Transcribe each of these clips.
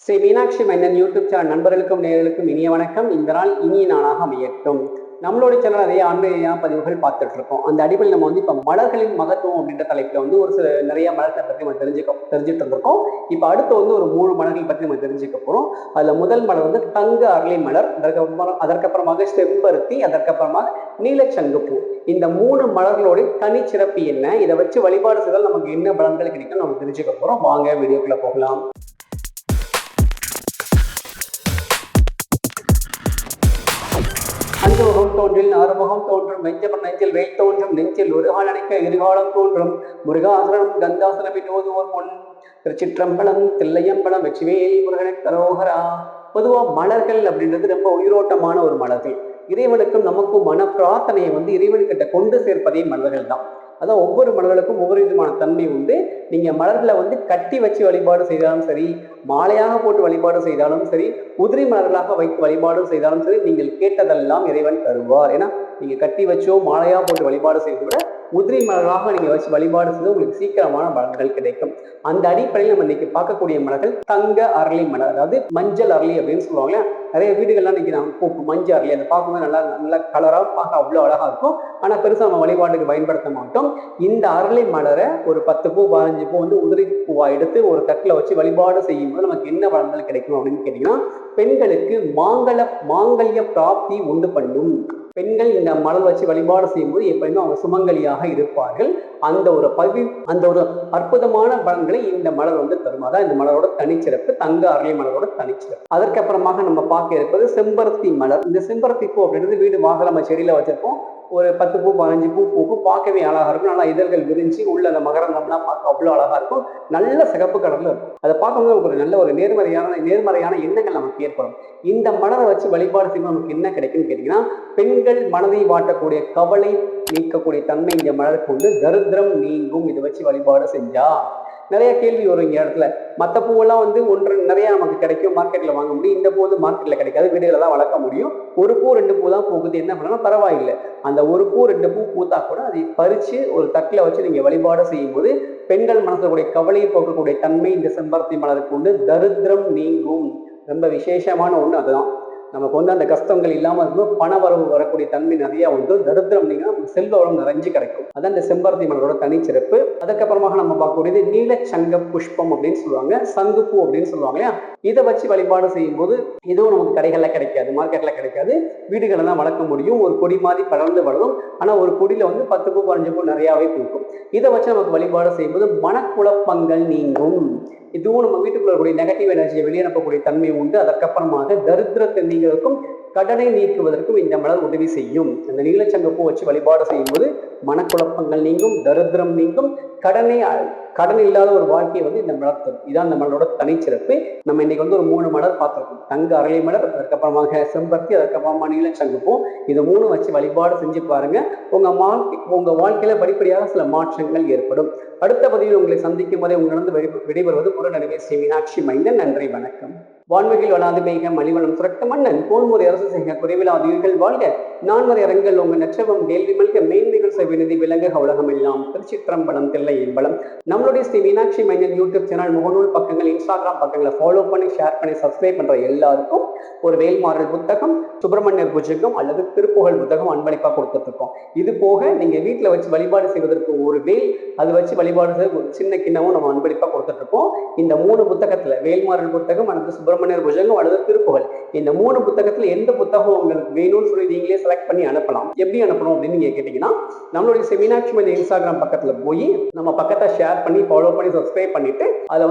ஸ்ரீ மீனாட்சி மைந்தன் YouTube channel நண்பர்களுக்கும் நேயர்களுக்கும் இனிய வணக்கம். இந்த நாள் இனிய நாளாக அமையட்டும். நம்மளோட சேனல் நிறைய ஆன்மீக பதிவுகள் பார்த்துட்டு இருக்கோம். அந்த அடிப்படையில் நம்ம இப்போ மலர்களின் மகத்துவம் அப்படின்ற தலைப்பில் ஒரு சில நிறைய மலர்களை பற்றி நம்ம தெரிஞ்சுட்டு இருந்திருக்கோம். இப்போ அடுத்து ஒரு 3 மலர்கள் பற்றி நம்ம தெரிஞ்சுக்க போறோம். அதுல முதல் மலர் தங்க அரளி மலர், அதற்கப்புறமாக செம்பருத்தி, அதற்கப்புறமாக நீலச்சங்குப்பூ. இந்த 3 மலர்களோட தனிச்சிறப்பு என்ன, இதை வச்சு வழிபாடு செய்தால் நமக்கு என்ன பலன்கள் கிடைக்கும் நம்ம தெரிஞ்சுக்க போறோம். வாங்க வீடியோக்குள்ள போகலாம். அஞ்சு முகம் தோன்றில் ஆறுமுகம் தோன்றும், வெஞ்சமன் நெஞ்சில் வெயில் தோன்றும், நெஞ்சில் ஒரு கால் அணைக்க இருகாலம் தோன்றும், முருகாசனம் கந்தாசனம் ஓதுவோர் முன். திருச்சிற்றம்பலம், தில்லையம்பலம், வெற்றிவேல் முருகனை கரோகரா. பொதுவா மலர்கள் அப்படின்றது ரொம்ப உயிரோட்டமான ஒரு மலர்கள். இறைவனுக்கும் நமக்கும் மன பிரார்த்தனையை இறைவன்கிட்ட கொண்டு சேர்ப்பதே மலர்கள் தான். அதான் ஒவ்வொரு மலர்களுக்கும் ஒவ்வொரு விதமான தன்மை உண்டு. நீங்க மலர்களை கட்டி வச்சு வழிபாடு செய்தாலும் சரி, மாலையாக போட்டு வழிபாடு செய்தாலும் சரி, உதிரி மலர்களாக வைத்து வழிபாடு செய்தாலும் சரி, நீங்கள் கேட்டதெல்லாம் இறைவன் தருவார். ஏன்னா நீங்க கட்டி வச்சோ மாலையா போட்டு வழிபாடு செய்வதை விட உதிரி மலர்களாக நீங்க வச்சு வழிபாடு செய்து உங்களுக்கு சீக்கிரமான பலன்கள் கிடைக்கும். அந்த அடிப்படையில் நம்ம இன்னைக்கு பார்க்கக்கூடிய மலர்கள் தங்க அரளி மலர், அதாவது மஞ்சள் அரளி அப்படின்னு சொல்லுவாங்க. நிறைய வீடுகள்லாம் இன்னைக்கு நம்ம பூக்கும் மஞ்சள் அரளி, அதை பார்க்கும்போது நல்லா கலராக பார்க்க அவ்வளோ அழகா இருக்கும். ஆனா பெருசா நம்ம வழிபாட்டுக்கு பயன்படுத்த மாட்டோம். இந்த அரளி மலரை ஒரு 10 பூ 15 பூ உதிரி பூவா எடுத்து ஒரு தட்டில் வச்சு வழிபாடு செய்யும் போது நமக்கு என்ன பலன்கள் கிடைக்கும் அப்படின்னு கேட்டீங்கன்னா, பெண்களுக்கு மாங்கல்ய பிராப்தி உண்டு பண்ணும். பெண்கள் இந்த மலர் வச்சு வழிபாடு செய்யும்போது எப்பயுமே அவங்க சுமங்கலியாக இருப்பார்கள். அந்த ஒரு அற்புதமான பலன்களை இந்த மலர் தரும். அதான் இந்த மலரோட தனிச்சிறப்பு, தங்க அரளி மலரோட தனிச்சிறப்பு. அதற்கப்புறமாக நம்ம பார்க்க இருப்பது செம்பருத்தி மலர். இந்த செம்பருத்தி பூ அப்படின்றது வீடு வாசல் நம்ம செடியில வச்சிருப்போம். ஒரு 10 பூ 15 பூ பூக்கும், பார்க்கவே அழகா இருக்கும். நல்லா இதழ்கள் விரிஞ்சு உள்ள அந்த மகரந்தம்லாம் பார்க்க அவ்வளோ அழகா இருக்கும். நல்ல சிகப்பு கடல்ல இருக்கும். அதை பார்க்கும்போது ஒரு நல்ல ஒரு நேர்மறையான எண்ணங்கள் நமக்கு ஏற்படும். இந்த மலரை வச்சு வழிபாடு செய்யும் நமக்கு என்ன கிடைக்கும்னு கேட்டீங்கன்னா, பெண்கள் மனதை வாட்டக்கூடிய கவலை நீக்கக்கூடிய தன்மை இந்த மலருக்கு உண்டு. தரித்திரம் நீங்கும் இதை வச்சு வழிபாடு செஞ்சா. நிறைய கேள்வி வரும் இங்க இடத்துல. மற்ற பூவெல்லாம் ஒன்று நிறைய நமக்கு கிடைக்கும், மார்க்கெட்ல வாங்க முடியும். இந்த பூ மார்க்கெட்ல கிடைக்காது, வீடுகளை தான் வளர்க்க முடியும். ஒரு பூ 2 பூ தான் பூக்குது. என்ன பண்ணலாம், பரவாயில்லை. அந்த ஒரு பூ 2 பூ பூத்தா கூட அதை பறிச்சு ஒரு தட்டில் வச்சு நீங்க வழிபாடு செய்யும் போது பெண்கள் மனசுடைய கவலையை போக்கக்கூடிய தன்மை இந்த செம்பருத்தி மலருக்கு உண்டு. தரித்திரம் நீங்கும். ரொம்ப விசேஷமான ஒண்ணு அதுதான். நமக்கு அந்த கஷ்டங்கள் இல்லாமல் இருக்கும். பண வரவு வரக்கூடிய தன்மை நிறைய தரித்திரம் நீங்கன்னா செல்வ வளம் நிறைஞ்சு கிடைக்கும். அதான் இந்த செம்பருத்தி மலரோட தனிச்சிறப்பு. அதுக்கப்புறமாக நம்ம பார்க்கக்கூடியது நீலச்சங்க புஷ்பம் அப்படின்னு சொல்லுவாங்க, சங்குப்பூ அப்படின்னு சொல்லுவாங்க இல்லையா. இதை வச்சு வழிபாடு செய்யும் போது இதுவும் நமக்கு கடைகள்ல கிடைக்காது, மார்க்கெட்ல கிடைக்காது, வீடுகளை தான் வளர்க்க முடியும். ஒரு கொடி மாதிரி படர்ந்து வளரும். ஆனா ஒரு கொடியில 10 பூ 15 பூ நிறையாவே பூக்கும். இதை வச்சு நமக்கு வழிபாடு செய்யும் போது மனக்குழப்பங்கள் நீங்கும். இதுவும் நம்ம வீட்டுக்குள்ள கூடிய நெகட்டிவ் எனர்ஜியை வெளியனுப்பக்கூடிய தன்மை உண்டு. அதற்கப்புறமாக தரித்திரத்தை நீங்களுக்கும் கடனை நீக்குவதற்கும் இந்த மலர் உதவி செய்யும். அந்த நீலச்சங்கப்பூ வச்சு வழிபாடு செய்யும் போது மனக்குழப்பங்கள் நீங்கும், தரித்திரம் நீங்கும், கடன் இல்லாத ஒரு வாழ்க்கையை இந்த மலர் தரும். இதான் இந்த மலரோட தனிச்சிறப்பு. நம்ம இன்னைக்கு ஒரு 3 மலர் பார்த்திருக்கோம். தங்க அரளி மலர், அதற்கப்புறமாக செம்பருத்தி, அதற்கப்புறமா நீலச்சங்குப்பூ. இது 3 வச்சு வழிபாடு செஞ்சு பாருங்க. உங்க வாழ்க்கையில படிப்படியாக சில மாற்றங்கள் ஏற்படும். அடுத்த பதிவில் உங்களை சந்திக்கும் வரை உங்களிடம் விடைபெறுவது குருநடுவே ஸ்ரீ மீனாட்சி மைந்தன். நன்றி, வணக்கம். வான்வகையில் வளாது பெய்க மலிவளம் சுரக்க மன்னன் போன்முறை அரசு செய்க குறைவிலாது உயிர்கள் வாழ்க. நான்மறை அரங்கள் உங்கள் நற்றவம் கேள்வி மல்க மேன்மைகள் செவிநிதி விலங்க உலகம் எல்லாம். திருச்சிற்றம்பலம், தில்லையம்பலம். நம்மளுடைய ஸ்ரீ மீனாட்சி மைந்தன் யூடியூப் சேனல், முகநூல் பக்கங்கள், இன்ஸ்டாகிராம் பக்கங்களை ஃபாலோ பண்ணி, ஷேர் பண்ணி, சப்ஸ்கிரைப் பண்ற எல்லாருக்கும் ஒரு வேல்மாறல் புத்தகம், சுப்பிரமணியர் புஜகம் அல்லது திருப்புகழ் புத்தகம் அன்பளிப்பா கொடுத்துருக்கோம். இது போக நீங்க வீட்டுல வச்சு வழிபாடு செய்வதற்கு ஒரு வேல், அது வச்சு வழிபாடு செய்ய ஒரு சின்ன கிண்ணமும் நம்ம அன்பளிப்பா கொடுத்துட்டு இருக்கோம். இந்த 3 புத்தகத்துல வேல்மாறல் புத்தகம் அல்லது சுப்பிரமணியர் புஜகம் அல்லது திருப்புகழ், இந்த 3 புத்தகத்துல எந்த புத்தகம் உங்களுக்கு வேணும்னு சொல்லி நீங்களே செலக்ட் பண்ணி அனுப்பலாம். எப்படி அனுப்பணும் அப்படின்னு நீங்க கேட்டீங்கன்னா, நம்மளுடைய மீனாட்சி மைந்தன் இன்ஸ்டாகிராம் பக்கத்துல போய் நம்ம பக்கத்தை ஷேர் பண்ணி, ஃபாலோ பண்ணி, சப்ஸ்கிரைப் பண்ணிட்டு அதை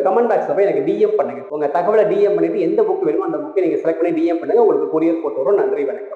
கமெண்ட் பாக்ஸ்ல போய் எனக்கு DM பண்ணுங்க. உங்க தகவலை DM பண்ணிட்டு எந்த புக் வேணுமோ அந்த புக்கை நீங்க செலக்ட் பண்ணி DM பண்ணுங்க. உங்களுக்கு கொரியர் போட்டு வரும். நன்றி, வணக்கம்.